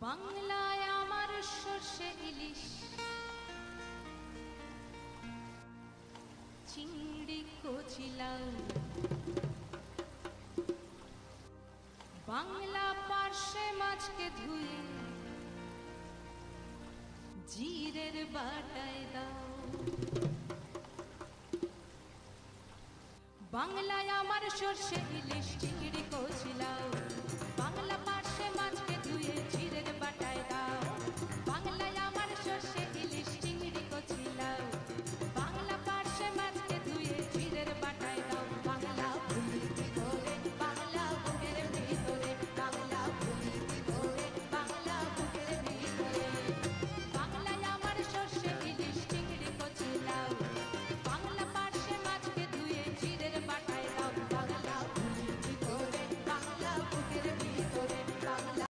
বাংলায় আমার সর্ষে ইলিশ, চিংড়ি কচি লাউ, বাংলা পার্শে মাছকে ধুয়ে জিরের বাটায় দাও। বাংলায় আমার সর্ষে ইলিশ,